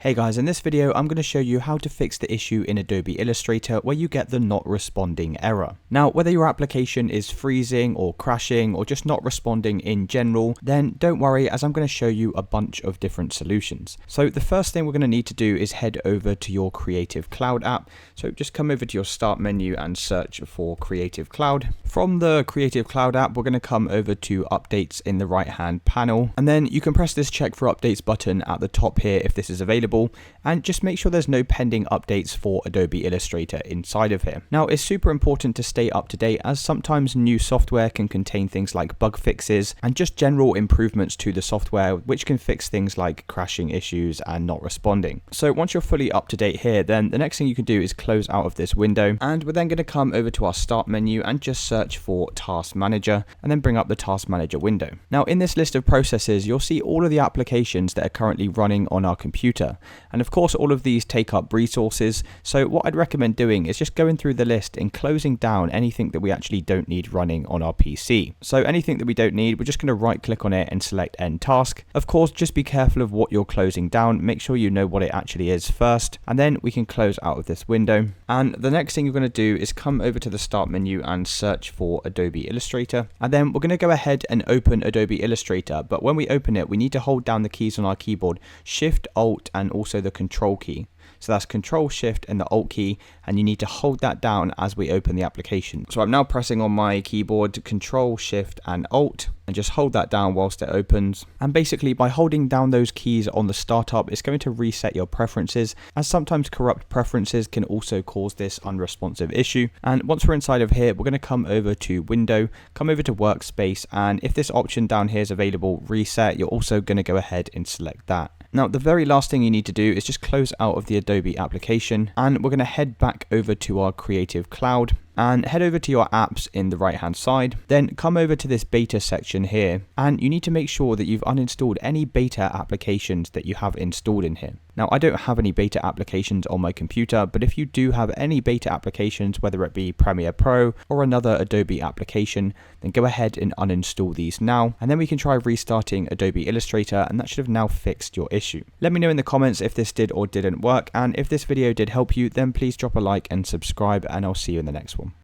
Hey guys, in this video I'm going to show you how to fix the issue in Adobe Illustrator where you get the not responding error. Now, whether your application is freezing or crashing or just not responding in general, then don't worry, as I'm going to show you a bunch of different solutions. So the first thing we're going to need to do is head over to your Creative Cloud app. So just come over to your start menu and search for Creative Cloud. From the Creative Cloud app, we're going to come over to updates in the right hand panel, and then you can press this check for updates button at the top here if this is available. And just make sure there's no pending updates for Adobe Illustrator inside of here. Now, it's super important to stay up to date, as sometimes new software can contain things like bug fixes and just general improvements to the software, which can fix things like crashing issues and not responding. So once you're fully up to date here, then the next thing you can do is close out of this window, and we're then going to come over to our start menu and just search for Task Manager and then bring up the Task Manager window. Now, in this list of processes, you'll see all of the applications that are currently running on our computer. And of course, all of these take up resources. So what I'd recommend doing is just going through the list and closing down anything that we actually don't need running on our PC. So anything that we don't need, we're just going to right click on it and select End Task. Of course, just be careful of what you're closing down. Make sure you know what it actually is first, and then we can close out of this window. And the next thing you're going to do is come over to the start menu and search for Adobe Illustrator. And then we're going to go ahead and open Adobe Illustrator. But when we open it, we need to hold down the keys on our keyboard, Shift, Alt, and also the Control key. So that's Control, Shift, and the Alt key, and you need to hold that down as we open the application. So I'm now pressing on my keyboard Control, Shift, and Alt, and just hold that down whilst it opens. And basically, by holding down those keys on the startup, it's going to reset your preferences, as sometimes corrupt preferences can also cause this unresponsive issue. And once we're inside of here, we're going to come over to Window, come over to Workspace, and if this option down here is available, Reset, you're also going to go ahead and select that. Now, the very last thing you need to do is just close out of the Adobe application, and we're going to head back over to our Creative Cloud and head over to your apps in the right hand side. Then come over to this beta section here, and you need to make sure that you've uninstalled any beta applications that you have installed in here. Now, I don't have any beta applications on my computer, but if you do have any beta applications, whether it be Premiere Pro or another Adobe application, then go ahead and uninstall these now, and then we can try restarting Adobe Illustrator, and that should have now fixed your issue. Let me know in the comments if this did or didn't work, and if this video did help you, then please drop a like and subscribe, and I'll see you in the next one.